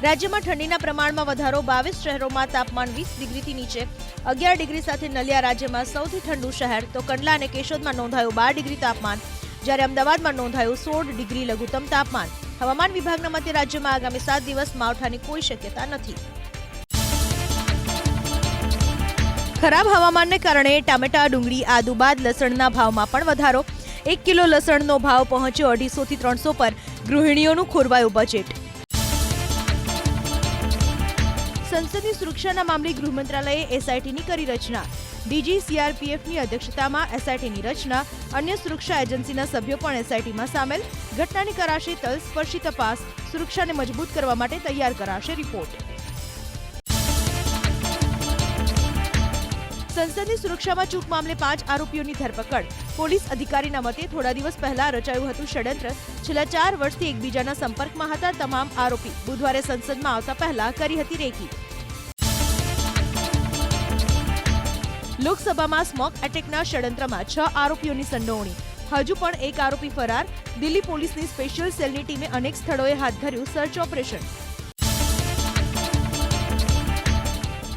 રાજ્યમાં ઠંડીના પ્રમાણમાં વધારો, 22 શહેરોમાં તાપમાન 20 ડિગ્રીથી નીચે, 11 ડિગ્રી સાથે નલિયા રાજ્યમાં સૌથી ઠંડુ શહેર, તો કંડલા અને કેશોદમાં નોંધાયું 12 ડિગ્રી તાપમાન, જ્યારે અમદાવાદમાં નોંધાયું 16 ડિગ્રી લઘુત્તમ તાપમાન. હવામાન વિભાગના મતે રાજ્યમાં આગામી 7 દિવસ માવઠાની કોઈ શક્યતા નથી. ખરાબ હવામાનને કારણે ટામેટા, ડુંગળી, આદુ બાદ લસણના ભાવમાં પણ વધારો. 1 કિલો લસણનો ભાવ પહોંચ્યો 250 થી 300 પર. ગૃહિણીઓનું ખોરવાયું બજેટ. સંસદની સુરક્ષાના મામલે ગૃહ મંત્રાલયે એસઆઈટીની કરી રચના. ડીજી સીઆરપીએફની અધ્યક્ષતામાં એસઆઈટીની રચના. અન્ય સુરક્ષા એજન્સીના સભ્યો પણ એસઆઈટીમાં સામેલ. ઘટનાની કરાશે તલસ્પર્શી તપાસ. સુરક્ષાને મજબૂત કરવા માટે તૈયાર કરાશે રિપોર્ટ. સંસદની સુરક્ષામાં ચૂક મામલે 5 આરોપીઓની ધરપકડ. પોલીસ અધિકારીના મતે થોડા દિવસ પહેલા રચાયું હતું ષડયંત્ર. છેલ્લા 4 વર્ષથી એકબીજાના સંપર્કમાં હતા તમામ આરોપી. બુધવારે સંસદમાં આવતા પહેલા કરી હતી રેકી. લોકસભામાં સ્મોક એટેકના ષડયંત્રમાં 6 આરોપીઓની સંડોવણી. હજુ પણ એક આરોપી ફરાર. દિલ્હી પોલીસની સ્પેશિયલ સેલની ટીમે અનેક સ્થળોએ હાથ ધર્યું સર્ચ ઓપરેશન.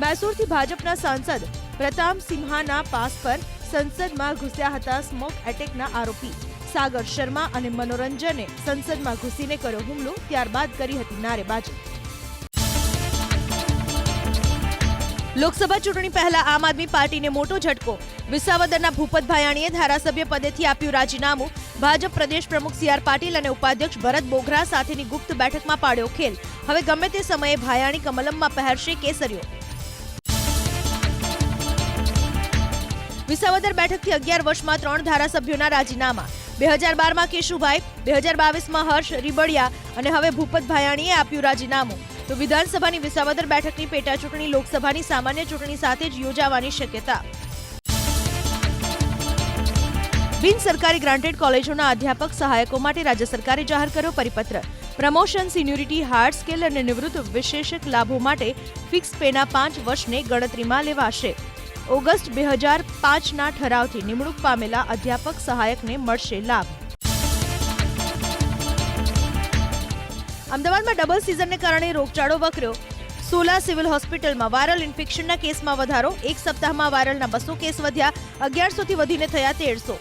મૈસૂરથી ભાજપના સાંસદ પ્રતાપ સિંહાના પાસ પર સંસદમાં ઘૂસ્યા હતા સ્મોક એટેકના આરોપી. સાગર શર્મા અને મનોરંજને સંસદમાં ઘૂસીને કર્યો હુમલો, ત્યારબાદ કરી હતી નારેબાજી. લોકસભા ચૂંટણી પહેલા આમ આદમી પાર્ટીને મોટો ઝટકો. વિસાવદરના ભૂપત ભાયાણીએ ધારાસભ્ય પદેથી આપ્યું રાજીનામું. ભાજપ પ્રદેશ પ્રમુખ સી.આર. પાટીલ અને ઉપાધ્યક્ષ ભરત બોઘરા સાથેની ગુપ્ત બેઠકમાં પાડ્યો ખેલ. હવે ગમે તે સમયે ભાયાણી કમલમમાં પહેરશે કેસરીઓ. વિસાવદર બેઠકથી 11 વર્ષમાં 3 ધારાસભ્યોના રાજીનામા. 2012માં કેશુભાઈ, 2022માં હર્ષ રીબડિયા અને હવે ભૂપત ભાયાણીએ આપ્યું રાજીનામું. તો વિધાનસભાની વિસાવદર બેઠકની પેટા ચૂંટણી લોકસભાની સામાન્ય ચૂંટણી સાથે જ યોજાવાની શક્યતા. બિન સરકારી ગ્રાન્ટેડ કોલેજોના અધ્યાપક સહાયકો માટે રાજ્ય સરકારે જાહેર કર્યો પરિપત્ર. પ્રમોશન, સિન્યોરિટી, હાર્ડ સ્કેલ અને નિવૃત્ત વિશેષક લાભો માટે ફિક્સ પેના 5 વર્ષને ગણતરીમાં લેવાશે. ઓગસ્ટ 2005ના ઠરાવથી નિમણૂક પામેલા અધ્યાપક સહાયકને મળશે લાભ. અમદાવાદમાં ડબલ સિઝનને કારણે રોગચાળો વકર્યો. સોલા સિવિલ હોસ્પિટલમાં વાયરલ ઇન્ફેક્શનના કેસમાં વધારો. એક સપ્તાહમાં વાયરલના 200 કેસ વધ્યા. 1100થી વધીને થયા 1300.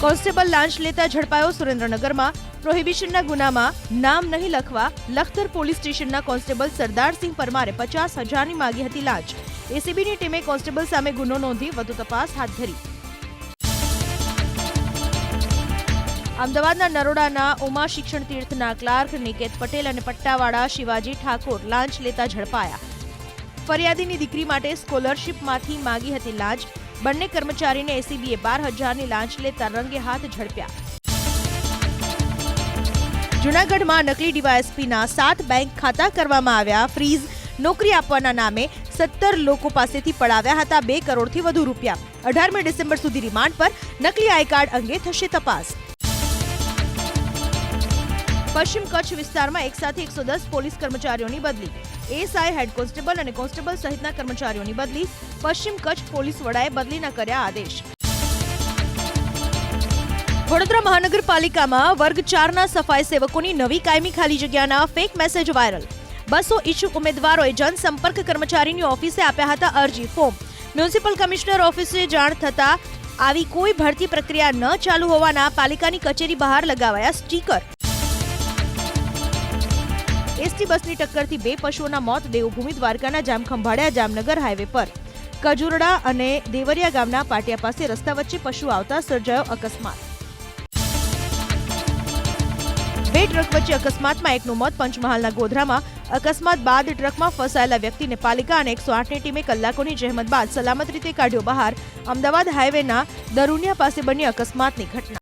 કોન્સ્ટેબલ લાંચ લેતા ઝડપાયો સુરેન્દ્રનગરમાં. પ્રોહિબિશનના ગુનામાં નામ નહીં લખવા લખતર પોલીસ સ્ટેશનના કોન્સ્ટેબલ સરદારસિંહ પરમારે 50,000ની માંગી હતી લાંચ. એસીબીની ટીમે કોન્સ્ટેબલ સામે ગુનો નોંધી વધુ તપાસ હાથ ધરી. અમદાવાદના નરોડાના ઉમા શિક્ષણ તીર્થના ક્લાર્ક નિકેત પટેલ અને પટ્ટાવાળા શિવાજી ઠાકોર લાંચ લેતા ઝડપાયા. ફરિયાદીની દીકરી માટે સ્કોલરશીપમાંથી માંગી હતી લાંચ. બંને કર્મચારીને એસીબીએ 12,000ની લાંચ લેતા રંગે હાથ ઝડપ્યા. જૂનાગઢમાં નકલી ડીવાયએસપીના 7 બેંક ખાતા કરવામાં આવ્યા ફ્રીઝ. નોકરી આપવાના નામે 17 લોકો પાસેથી પડાવ્યા હતા 2 કરોડથી વધુ રૂપિયા. 18મી ડિસેમ્બર સુધી રિમાન્ડ પર. નકલી આઈ કાર્ડ અંગે થશે તપાસ. પશ્ચિમ કચ્છ વિસ્તારમાં એકસાથે 110 પોલીસ કર્મચારીઓની બદલી. એએસઆઈ, હેડ કોન્સ્ટેબલ અને કોન્સ્ટેબલ સહિતના કર્મચારીઓની બદલી. પશ્ચિમ કચ્છ પોલીસ વડાએ બદલીના કર્યા આદેશ. વડોદરા મહાનગરપાલિકામાં વર્ગ 4ના સફાઈ સેવકોની નવી કાયમી ખાલી જગ્યાના ફેક મેસેજ વાયરલ. 200 ઇચ્છુક ઉમેદવારોએ જનસંપર્ક કર્મચારીની ઓફિસે આપ્યા હતા અરજી ફોર્મ. મ્યુનિસિપલ કમિશનર ઓફિસે જાણ થતા આવી કોઈ ભરતી પ્રક્રિયા ન ચાલુ હોવાના પાલિકાની કચેરી બહાર લગાવાયા સ્ટીકર. એસટી બસની ટક્કરથી 2 પશુઓના મોત. દેવભૂમિ દ્વારકાના જામખંભાળિયા જામનગર હાઈવે પર કજુરડા અને દેવરિયા ગામના પાટિયા પાસે રસ્તા વચ્ચે પશુ આવતા સર્જાયો અકસ્માત. 2 ટ્રક વચ્ચે અકસ્માતમાં એકનું મોત. પંચમહાલના ગોધરામાં અકસ્માત બાદ ટ્રકમાં ફસાયેલા વ્યક્તિને પાલિકા અને 108ની ટીમે કલાકોની જહેમત બાદ સલામત રીતે કાઢ્યો બહાર. અમદાવાદ હાઈવેના દરુનિયા પાસે બની અકસ્માતની ઘટના.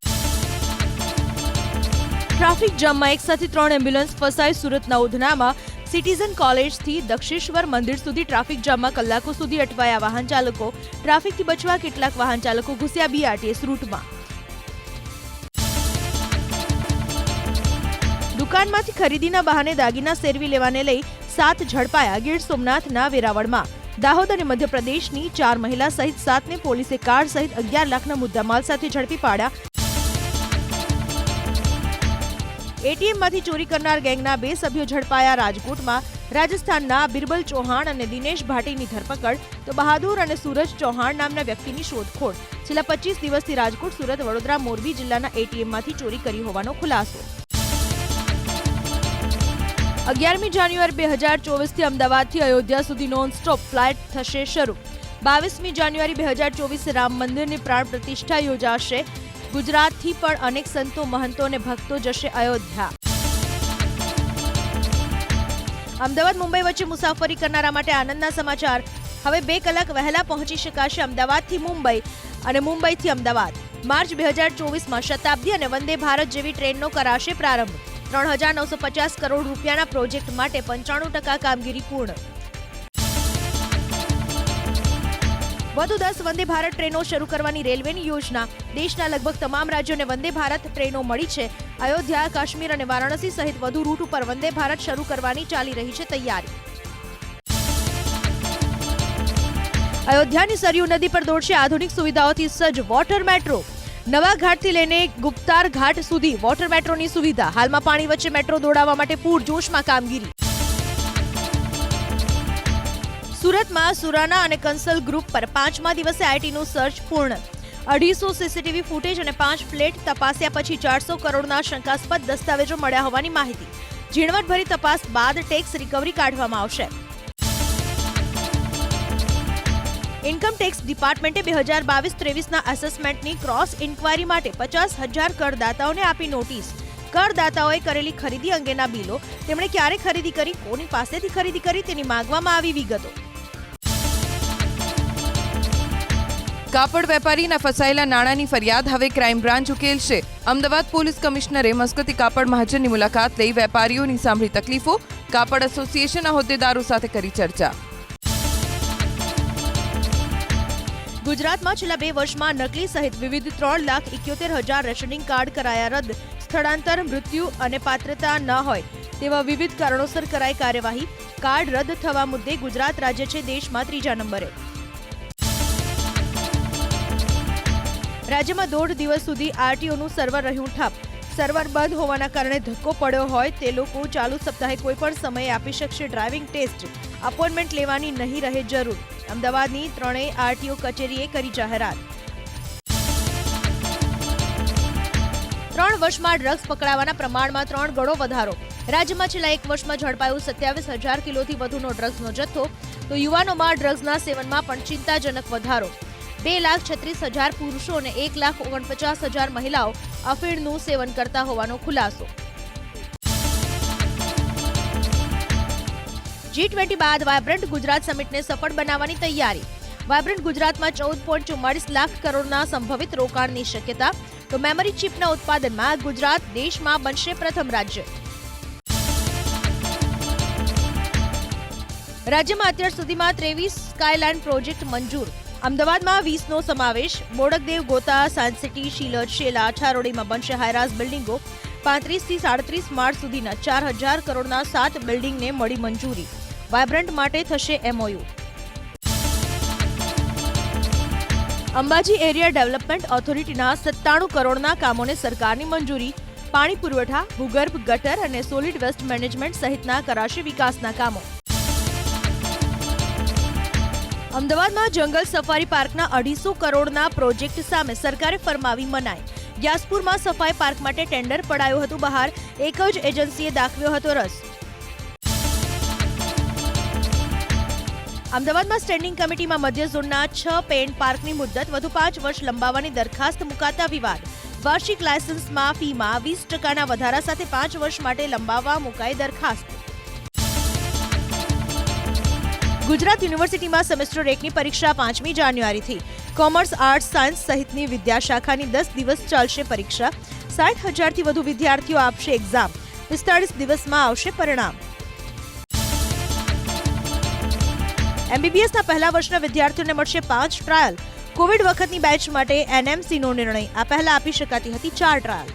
ટ્રાફિક જામમાં એકસાથે 3 એમ્બ્યુલન્સ ફસાઈ. સુરતના ઉધનામાં સિટીઝન કોલેજથી દક્ષેશ્વર મંદિર સુધી ટ્રાફિક જામમાં કલાકો સુધી અટવાયા વાહન ચાલકો. ટ્રાફિકથી બચવા કેટલાક વાહન ચાલકો ઘૂસ્યા બીઆરટીએસ રૂટમાં. દુકાનમાંથી ખરીદીના બહાને દાગીના સેરવી લેવાને લઈ 7 ઝડપાયા. ગીર સોમનાથના વેરાવળમાં. દાહોદ અને મધ્યપ્રદેશની 4 મહિલા સહિત 7ને પોલીસે કાર સહિત 11 લાખના મુદ્દામાલ સાથે ઝડપી પાડ્યા. એટીએમમાંથી ચોરી કરનાર ગેંગના 2 સભ્યો ઝડપાયા. રાજકોટમાં રાજસ્થાનના બિરબલ ચૌહાણ અને દિનેશ ભાટીની ધરપકડ, તો બહાદુર અને સૂરજ ચૌહાણ નામના વ્યક્તિની શોધખોળ. છેલ્લા 25 દિવસથી રાજકોટ, સુરત, વડોદરા, મોરબી જિલ્લાના એટીએમમાંથી ચોરી કરી હોવાનો ખુલાસો. 11મી જાન્યુઆરી 2024થી અમદાવાદથી અયોધ્યા સુધી નોન-સ્ટોપ ફ્લાઇટ થશે શરૂ. 22મી જાન્યુઆરી 2024 રામ મંદિરની પ્રાણ પ્રતિષ્ઠા યોજાશે. ગુજરાતથી પણ અનેક સંતો, મહંતો અને ભક્તો જશે અયોધ્યા. અમદાવાદ મુંબઈ વચ્ચે મુસાફરી કરનારા માટે આનંદના સમાચાર. હવે 2 કલાક વહેલા પહોંચી શકાશે અમદાવાદથી મુંબઈ અને મુંબઈથી અમદાવાદ. માર્ચ 2024માં શતાબ્દી અને વંદે ભારત જેવી ટ્રેનનો કરાશે પ્રારંભ. 3,950 કરોડ રૂપિયાના પ્રોજેક્ટ માટે 95% કામગીરી પૂર્ણ. વધુ 10 વંદે ભારત ટ્રેનો શરૂ કરવાની રેલવેની યોજના. દેશના લગભગ તમામ રાજ્યોને વંદે ભારત ટ્રેનો મળી છે. અયોધ્યા, કાશ્મીર અને વારાણસી સહિત વધુ રૂટ ઉપર વંદે ભારત શરૂ કરવાની ચાલી રહી છે તૈયારી. અયોધ્યાની સરયુ નદી પર દોડશે આધુનિક સુવિધાઓથી સજ્જ વોટર મેટ્રો. નવા ઘાટથી લઈને ગુપ્તાર ઘાટ સુધી વોટર મેટ્રોની સુવિધા. હાલમાં પાણી વચ્ચે મેટ્રો દોડાવવા માટે પૂરજોશમાં કામગીરી. સુરતમાં સુરાના અને કંસલ ગ્રુપ પર 5મા દિવસે આઈટીનું સર્ચ પૂર્ણ. 250 સીસીટીવી ફૂટેજ અને 5 ફ્લેટ તપાસ્યા પછી 400 કરોડના શંકાસ્પદ દસ્તાવેજો મળ્યા હોવાની માહિતી. ઝીણવટભરી તપાસ બાદ ટેક્સ રિકવરી કાઢવામાં આવશે. ઇન્કમ ટેક્સ ડિપાર્ટમેન્ટે 2022-23ના એસેસમેન્ટની ક્રોસ ઇન્ક્વાયરી માટે 50,000 કરદાતાઓને આપી નોટિસ. કરદાતાઓએ કરેલી ખરીદી અંગેના બિલો, તેમણે ક્યારે ખરીદી કરી, કોની પાસેથી ખરીદી કરી તેની માંગવામાં આવી વિગતો. કાપડ વેપારીના ફસાયેલા નાણાંની ફરિયાદ હવે ક્રાઇમ બ્રાન્ચ ઉકેલશે. અમદાવાદ પોલીસ કમિશનરે મસ્કતી કાપડ મહાજનની મુલાકાત લઈ વેપારીઓની સાંભળી તકલીફો. કાપડ એસોસિએશનના હોદ્દેદારો સાથે કરી ચર્ચા. ગુજરાતમાં છેલ્લા 2 વર્ષમાં નકલી સહિત વિવિધ 3,71,000 રેશનિંગ કાર્ડ કરાયા રદ. સ્થળાંતર, મૃત્યુ અને પાત્રતા ન હોય તેવા વિવિધ કારણોસર કરાઈ કાર્યવાહી. કાર્ડ રદ થવા મુદ્દે ગુજરાત રાજ્ય છે દેશમાં 3જા નંબરે. રાજ્યમાં 1.5 દિવસ સુધી આરટીઓનું સર્વર રહ્યું ઠપ. સર્વર બંધ હોવાના કારણે ધક્કો પડ્યો હોય તે લોકો ચાલુ સપ્તાહે કોઈપણ સમયે આપી શકશે ડ્રાઇવિંગ ટેસ્ટ. અપોઇન્ટમેન્ટ લેવાની નહીં રહે જરૂર. અમદાવાદની 3 આરટીઓ કચેરીએ કરી જાહેરાત. 3 વર્ષમાં ડ્રગ્સ પકડાવાના પ્રમાણમાં 3 ગણો વધારો. રાજ્યમાં છેલ્લા 1 વર્ષમાં ઝડપાયું 27,000 કિલોથી વધુનો ડ્રગ્સનો જથ્થો. તો યુવાનોમાં ડ્રગ્સના સેવનમાં પણ ચિંતાજનક વધારો. 2,36,000 પુરુષો અને 1,49,000 મહિલાઓ અફીણનું સેવન કરતા હોવાનો ખુલાસો. G20 બાદ વાયબ્રન્ટ ગુજરાત સમિટને સફળ બનાવવાની તૈયારી. વાયબ્રન્ટ ગુજરાતમાં 14.44 લાખ કરોડના સંભવિત રોકાણની શક્યતા. તો મેમરી ચિપના ઉત્પાદનમાં ગુજરાત દેશમાં બનશે પ્રથમ રાજ્ય. રાજ્યમાં અત્યાર સુધીમાં 23 સ્કાયલાઇન પ્રોજેક્ટ મંજૂર. અમદાવાદમાં 20નો સમાવેશ. બોડકદેવ, ગોતા, સાયન્સ સિટી, શીલજ, શેલા, ઠારોડીમાં બનશે હાઈરાઇઝ બિલ્ડિંગો. 35 થી 37 માળ સુધીના 4,000 કરોડના 7 બિલ્ડિંગને મળી મંજૂરી. વાયબ્રન્ટ માટે થશે MOU. અંબાજી એરિયા ડેવલપમેન્ટ ઓથોરિટીના 97 કરોડના કામોને સરકારની મંજૂરી. પાણી પુરવઠા, ભૂગર્ભ, ગટર અને સોલિડ વેસ્ટ મેનેજમેન્ટ સહિતના કરાશે વિકાસના કામો. અમદાવાદમાં જંગલ સફારી પાર્કના 250 કરોડના પ્રોજેક્ટ સામે સરકારે ફરમાવી મનાઈ. ગ્યાસપુરમાં સફાઈ પાર્ક માટે ટેન્ડર પડાયું હતું બહાર. એક જ એજન્સીએ દાખવ્યો હતો રસ. અમદાવાદમાં સ્ટેન્ડિંગ કમિટીમાં મધ્ય ઝોનના 6 પેન્ટ પાર્કની મુદ્દત વધુ 5 વર્ષ લંબાવવાની દરખાસ્ત મુકાતા વિવાદ. વાર્ષિક લાયસન્સમાં ફીમાં 20% વધારા સાથે 5 વર્ષ માટે લંબાવવા મુકાઈ દરખાસ્ત. ગુજરાત યુનિવર્સિટીમાં સેમેસ્ટર 1ની પરીક્ષા 5મી જાન્યુઆરીથી. કોમર્સ, આર્ટ્સ, સાયન્સ સહિતની વિદ્યાશાખાની 10 દિવસ ચાલશે પરીક્ષા. 60,000થી વધુ વિદ્યાર્થીઓ આપશે એક્ઝામ. 45 દિવસમાં આવશે પરિણામ. MBBSના પહેલા વર્ષના વિદ્યાર્થીઓને મળશે 5 ટ્રાયલ. કોવિડ વખતની બેચ માટે NMCનો નિર્ણય. આ પહેલા આપી શકાતી હતી 4 ટ્રાયલ.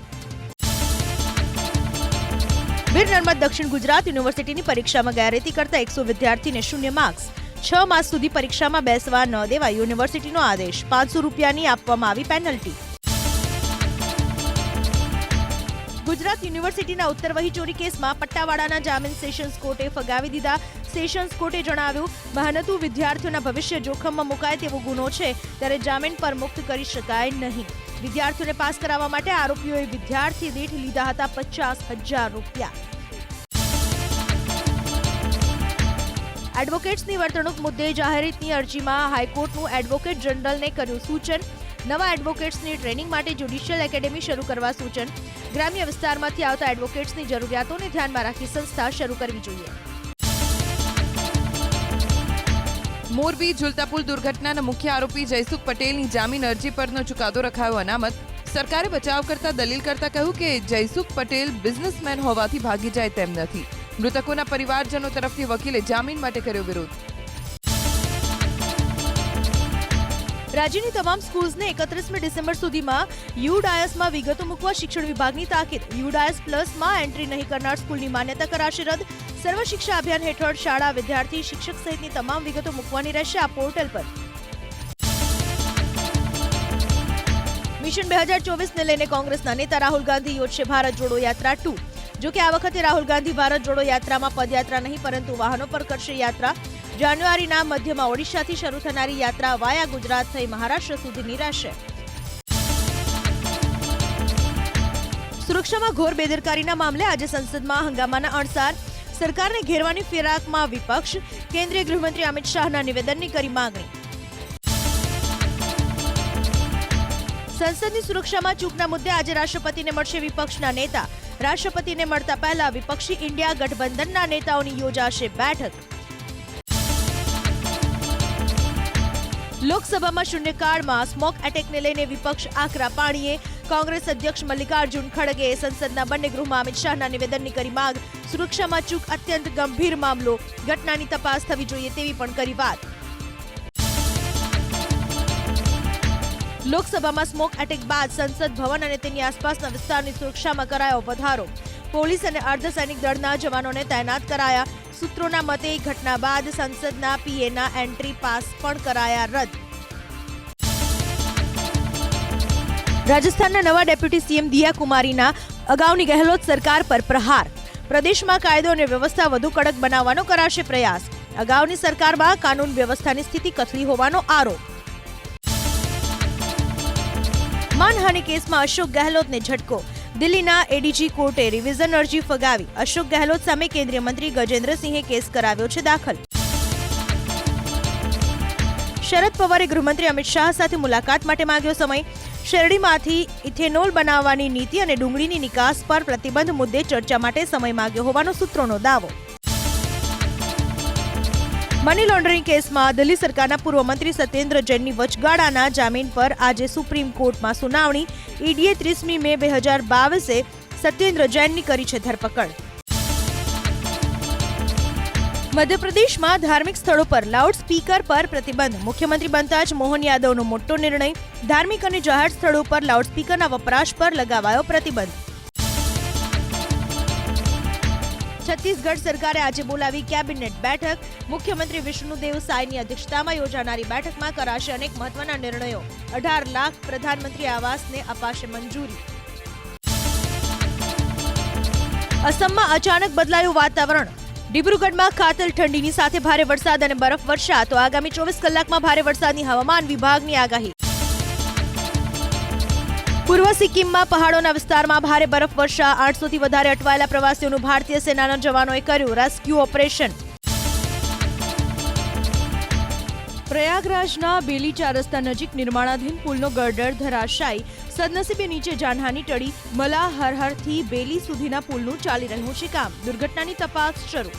વીર નર્મદ દક્ષિણ ગુજરાત યુનિવર્સિટીની પરીક્ષામાં ગેરરીતિ કરતા 100 વિદ્યાર્થીને 0 માર્ક્સ. 6 માસ સુધી પરીક્ષામાં બેસવા ન દેવા યુનિવર્સિટીનો આદેશ. 500 રૂપિયાની આપવામાં આવી પેનલ્ટી. ગુજરાત યુનિવર્સિટીના ઉત્તરવહી ચોરી કેસમાં પટ્ટાવાળાના જામીન સેશન્સ કોર્ટે ફગાવી દીધા. સેશન્સ કોર્ટે જણાવ્યું, મહેનતુ વિદ્યાર્થીઓના ભવિષ્ય જોખમમાં મુકાય તેવો ગુનો છે ત્યારે જામીન પર મુક્ત કરી શકાય નહીં. વિદ્યાર્થીઓને પાસ કરાવવા માટે આરોપીઓએ વિદ્યાર્થી દીઠ લીધા હતા 50,000 રૂપિયા. એડવોકેટ્સની વર્તણૂક મુદ્દે જાહેરહિતની અરજીમાં હાઈકોર્ટનું એડવોકેટ જનરલને કર્યું સૂચન. નવા એડવોકેટ્સની ટ્રેનિંગ માટે જ્યુડિશિયલ એકેડેમી શરૂ કરવા સૂચન. ગ્રામ્ય વિસ્તારમાંથી આવતા એડવોકેટ્સની જરૂરિયાતોને ધ્યાનમાં રાખી સંસ્થા શરૂ કરવી જોઈએ. મોરબી ઝુલતા પુલ દુર્ઘટનાના મુખ્ય આરોપી જયસુખ પટેલની જામીન અરજી પરનો ચુકાદો રખાયો અનામત. સરકારે બચાવ કરતા દલીલ કરતા કહ્યું કે જયસુખ પટેલ બિઝનેસમેન હોવાથી ભાગી જાય તેમ નથી. મૃતકોના પરિવારજનો તરફથી વકીલે જામીન માટે કર્યો વિરોધ. રાજ્યની તમામ સ્કૂલ્સને 31મી ડિસેમ્બર સુધીમાં યુડાયસમાં વિગતો મૂકવા શિક્ષણ વિભાગની તાકીદ. યુડાયસ પ્લસમાં એન્ટ્રી નહીં કરનાર સ્કૂલની માન્યતા કરાશે રદ. સર્વ શિક્ષા અભિયાન હેઠળ શાળા, વિદ્યાર્થી, શિક્ષક સહિતની તમામ વિગતો મૂકવાની રહેશે આ પોર્ટલ પર. મિશન 2024ને લઈને કોંગ્રેસના નેતા રાહુલ ગાંધી યોજશે ભારત જોડો યાત્રા 2. જોકે આ વખતે રાહુલ ગાંધી ભારત જોડો યાત્રામાં પદયાત્રા નહીં પરંતુ વાહનો પર કરશે યાત્રા. જાન્યુઆરીના મધ્યમાં ઓડિશાથી શરૂ થનારી યાત્રા વાયા ગુજરાત થઈ મહારાષ્ટ્ર સુધીની રહેશે. સુરક્ષામાં ઘોર બેદરકારીના મામલે આજે સંસદમાં હંગામાના અણસાર. સરકારને ઘેરવાની ફિરાકમાં વિપક્ષ. કેન્દ્રીય ગૃહમંત્રી અમિત શાહના નિવેદનની કરી માંગણી. સંસદની સુરક્ષામાં ચૂકના મુદ્દે આજે રાષ્ટ્રપતિને મળશે વિપક્ષના નેતા. રાષ્ટ્રપતિને મળતા પહેલા વિપક્ષી ઇન્ડિયા ગઠબંધનના નેતાઓની યોજાશે બેઠક. લોકસભામાં શૂન્યકાળમાં સ્મોક એટેકને લઈને વિપક્ષ આકરા પાણીએ. કોંગ્રેસ અધ્યક્ષ મલ્લિકાર્જુન ખડગે સંસદના બંને ગૃહમાં અમિત શાહના નિવેદનની કરી માંગ. સુરક્ષામાં ચૂક અત્યંત ગંભીર મામલો, ઘટનાની તપાસ થવી જોઈએ તેવી પણ કરી વાત. લોકસભામાં સ્મોક એટેક બાદ સંસદ ભવન અને તેની આસપાસના વિસ્તારની સુરક્ષામાં કરાયો વધારો. પોલીસ અને અર્ધસૈનિક દળના જવાનોને તૈનાત કરાયા. સૂત્રોના મતે ઘટના બાદ સંસદના પીએના એન્ટ્રી પાસ પણ કરાયા રદ. રાજસ્થાનના નવા ડેપ્યુટી સીએમ દિયા કુમારીના અગાઉની ગેહલોત સરકાર પર પ્રહાર. પ્રદેશમાં કાયદો અને વ્યવસ્થા વધુ કડક બનાવવાનો કરાશે પ્રયાસ. અગાઉની સરકારમાં કાનૂન વ્યવસ્થાની સ્થિતિ કથળી હોવાનો આરોપ. માનહાનિ કેસમાં અશોક ગેહલોતને ઝટકો. દિલ્હીના એડીજી કોર્ટે રિવિઝન અરજી ફગાવી. અશોક ગેહલોત સામે કેન્દ્રીય મંત્રી ગજેન્દ્રસિંહે કેસ કરાવ્યો છે દાખલ. શરદ પવારે ગૃહમંત્રી અમિત શાહ સાથે મુલાકાત માટે માંગ્યો સમય. શેરડીમાંથી ઇથેનોલ બનાવવાની નીતિ અને ડુંગળીની નિકાસ પર પ્રતિબંધ મુદ્દે ચર્ચા માટે સમય માંગ્યો હોવાનો સૂત્રોનો દાવો. મની લોન્ડરિંગ કેસમાં દિલ્હી સરકારના પૂર્વ મંત્રી સત્યેન્દ્ર જૈનની વચગાળાના જામીન પર આજે સુપ્રીમ કોર્ટમાં સુનાવણી. ઈડીએ 30મી મે 2022 સત્યેન્દ્ર જૈનની કરી છે ધરપકડ. મધ્યપ્રદેશમાં ધાર્મિક સ્થળો પર લાઉડ સ્પીકર પર પ્રતિબંધ. મુખ્યમંત્રી બનતા જ મોહન યાદવનો મોટો નિર્ણય. ધાર્મિક અને જાહેર સ્થળો પર લાઉડ સ્પીકરના વપરાશ પર લગાવાયો પ્રતિબંધ. છત્તીસગઢ સરકારે આજે બોલાવી કેબિનેટ બેઠક. મુખ્યમંત્રી વિષ્ણુદેવ સાયની અધ્યક્ષતામાં યોજાનારી બેઠકમાં કરાશે અનેક મહત્વના નિર્ણયો. 18 લાખ પ્રધાનમંત્રી આવાસને અપાશે મંજૂરી. અસમમાં અચાનક બદલાયું વાતાવરણ. ડિબ્રુગઢમાં કાતિલ ઠંડીની સાથે ભારે વરસાદ અને બરફવર્ષા. તો આગામી 24 કલાકમાં ભારે વરસાદની હવામાન વિભાગની આગાહી. પૂર્વ સિક્કિમમાં પહાડોના વિસ્તારમાં ભારે બરફવર્ષા. 800થી વધારે અટવાયેલા પ્રવાસીઓનું ભારતીય સેનાના જવાનોએ કર્યું રેસ્ક્યુ ઓપરેશન. પ્રયાગરાજના બેલી ચાર રસ્તા નજીક નિર્માણાધીન પુલનો ગરડર ધરાશાયી. સદનસીબે નીચે જાનહાની ટળી. મલા હરહરથી બેલી સુધીના પુલનું ચાલી રહ્યું છે કામ. દુર્ઘટનાની તપાસ શરૂ.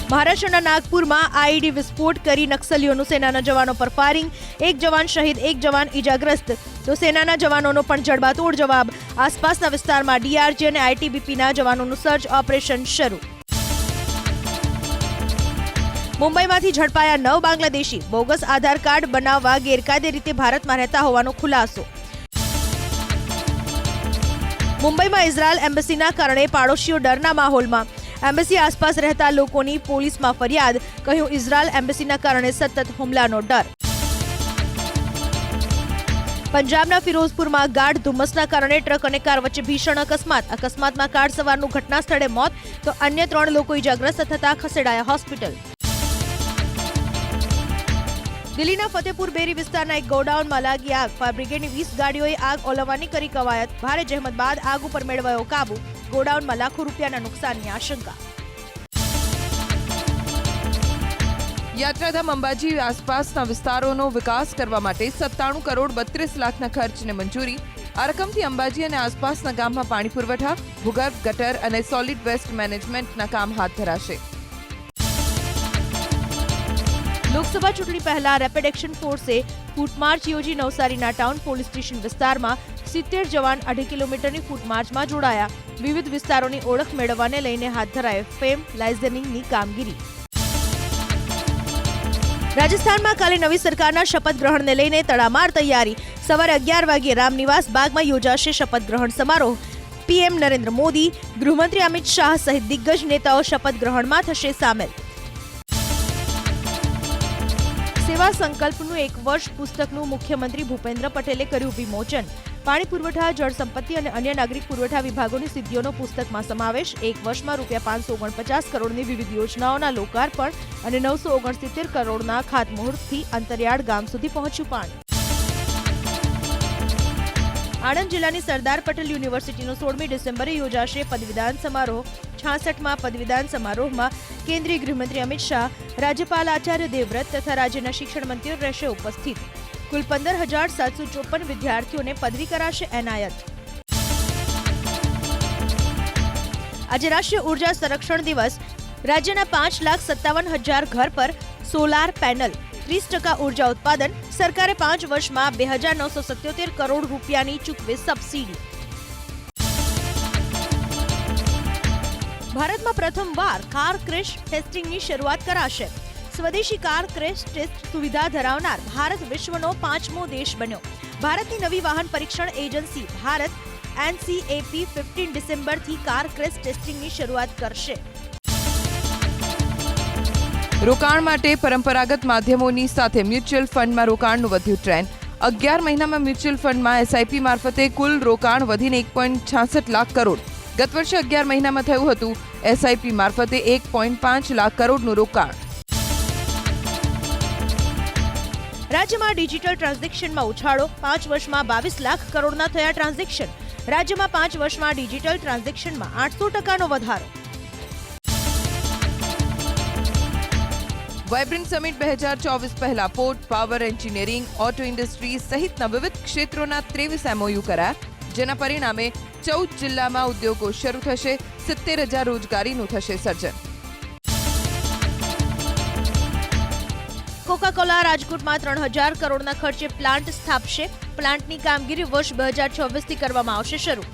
મહારાષ્ટ્રના નાગપુરમાં આઈડી વિસ્ફોટ કરી નક્સલીઓનું સેનાના જવાનો પર ફાયરિંગ. 1 જવાન શહીદ, 1 જવાન ઈજાગ્રસ્ત. તો સેનાના જવાનોનો પણ જડબાતોડ જવાબ. આસપાસના વિસ્તારમાં ડીઆરજી અને આઈટીબીપીના જવાનોનું સર્ચ ઓપરેશન શરૂ. મુંબઈમાંથી ઝડપાયા 9 બાંગ્લાદેશી. બોગસ આધાર કાર્ડ બનાવવા ગેરકાયદે રીતે ભારતમાં રહેતા હોવાનો ખુલાસો. મુંબઈમાં ઇઝરાયલ એમ્બસીના કારણે પાડોશીઓ ડરના માહોલમાં. એમ્બસી આસપાસ રહેતા લોકોની પોલીસમાં ફરિયાદ. કહ્યું, ઇઝરાયલ એમ્બસીના કારણે સતત હુમલાનો ડર. પંજાબના ફિરોઝપુરમાં ગાઢ ધુમ્મસના કારણે ટ્રક અને કાર વચ્ચે ભીષણ અકસ્માતમાં કાર સવારનું ઘટના સ્થળે મોત તો અન્ય 3 લોકો ઇજાગ્રસ્ત થતા ખસેડાયા હોસ્પિટલ. દિલ્હીના ફતેપુર બેરી વિસ્તારના એક ગોડાઉનમાં લાગી આગ. ફાયર બ્રિગેડની 20 ગાડીઓએ આગ ઓલવવાની કરી કવાયત. ભારે જહેમત બાદ આગ ઉપર મેળવાયો કાબુ. ગોડાઉનમાં લાખો રૂપિયાના નુકસાનની આશંકા. યાત્રાધામ અંબાજી આસપાસના વિસ્તારોનો વિકાસ કરવા માટે 97 કરોડ 32 લાખના ખર્ચને મંજૂરી. આ રકમથી અંબાજી અને આસપાસના ગામમાં પાણી પુરવઠા, ભૂગર્ભ, ગટર અને સોલિડ વેસ્ટ મેનેજમેન્ટના કામ હાથ ધરાશે. લોકસભા ચૂંટણી પહેલા રેપિડ એક્શન ફોર્સે ફૂટમાર્ચ યોજી નવસારીના ટાઉન પોલીસ સ્ટેશન વિસ્તારમાં 70 જવાન 2.5 કિલોમીટરની ફૂટમાર્ચમાં જોડાયા. વિવિધ વિસ્તારોની ઓળખ મેળવવાને લઈને હાથ ધરાય ફેમ લાઇઝનિંગની કામગીરી. રાજસ્થાનમાં કાલે નવી સરકારના શપથ ગ્રહણને લઈને તડામાર તૈયારી. સવારે 11 વાગ્યે રામનિવાસ બાગમાં યોજાશે શપથ ગ્રહણ સમારોહ. પીએમ નરેન્દ્ર મોદી, ગૃહમંત્રી અમિત શાહ સહિત દિગ્ગજ નેતાઓ શપથ ગ્રહણમાં થશે સામેલ. સેવા સંકલ્પનું 1 વર્ષ પુસ્તકનું મુખ્યમંત્રી ભૂપેન્દ્ર પટેલે કર્યું વિમોચન. પાણી પુરવઠા, જળ સંપત્તિ અને અન્ય નાગરિક પુરવઠા વિભાગોની સિદ્ધિઓનો પુસ્તકમાં સમાવેશ. 1 વર્ષમાં ₹549 કરોડની વિવિધ યોજનાઓના લોકાર્પણ અને 969 કરોડના ખાતમુહૂર્તથી અંતરિયાળ ગામ સુધી પહોંચ્યું પાણી. આણંદ જિલ્લાની સરદાર પટેલ યુનિવર્સિટીનો 16મી ડિસેમ્બરે યોજાશે પદવીદાન સમારોહ. 66માં પદવીદાન સમારોહમાં કેન્દ્રીય ગૃહમંત્રી અમિત શાહ, રાજ્યપાલ આચાર્ય દેવવ્રત તથા રાજ્યના શિક્ષણ મંત્રીઓ રહેશે ઉપસ્થિત. કુલ 15,754 વિદ્યાર્થીઓને પદવી કરાશે એનાયત. આજે રાષ્ટ્રીય ઉર્જા સંરક્ષણ દિવસ. રાજ્યના 5,57,000 ઘર પર સોલાર પેનલ. 30% ઉર્જા ઉત્પાદન. સરકારે 5 વર્ષમાં 2,977 કરોડ રૂપિયાની ચૂકવે સબસિડી. ભારતમાં પ્રથમવાર કાર ક્રેશ ટેસ્ટિંગની શરૂઆત કરાશે. સ્વદેશી કાર ક્રેશ ટેસ્ટ સુવિધા ધરાવનાર ભારત વિશ્વનો 5મો દેશ બન્યો. ભારતની નવી વાહન પરીક્ષણ એજન્સી ભારત NCAP 15 ડિસેમ્બરથી કાર ક્રેશ ટેસ્ટિંગની શરૂઆત કરશે. રોકાણ માટે પરંપરાગત માધ્યમોની સાથે મ્યુચ્યુઅલ ફંડમાં રોકાણનું વધ્યું ટ્રેન્ડ. 11 મહિનામાં મ્યુચ્યુઅલ ફંડમાં SIP મારફતે કુલ રોકાણ વધીને 1.66 લાખ કરોડ. ગત વર્ષે 11 મહિનામાં થયું હતું SIP મારફતે 1.5 લાખ કરોડનું રોકાણ. રાજ્યમાં ડિજિટલ ટ્રાન્ઝેક્શનમાં ઉછાળો. 5 વર્ષમાં 22 લાખ કરોડના થયા ટ્રાન્ઝેક્શન. રાજ્યમાં 5 વર્ષમાં ડિજિટલ ટ્રાન્ઝેક્શનમાં 800%નો વધારો. વાઇબ્રન્ટ સમિટ 2024 પહેલા port, power, engineering, auto industry સહિતના વિવિધ ક્ષેત્રોના 23 MOU કરાયા. જેના પરિણામે 14 જિલ્લામાં ઉદ્યોગો શરૂ થશે. 70,000 રોજગારીનું થશે સર્જન. કોકા-કોલા રાજકોટમાં 3,000 કરોડના ખર્ચે પ્લાન્ટ સ્થાપશે. પ્લાન્ટની કામગીરી વર્ષ 2024થી કરવામાં આવશે શરૂ.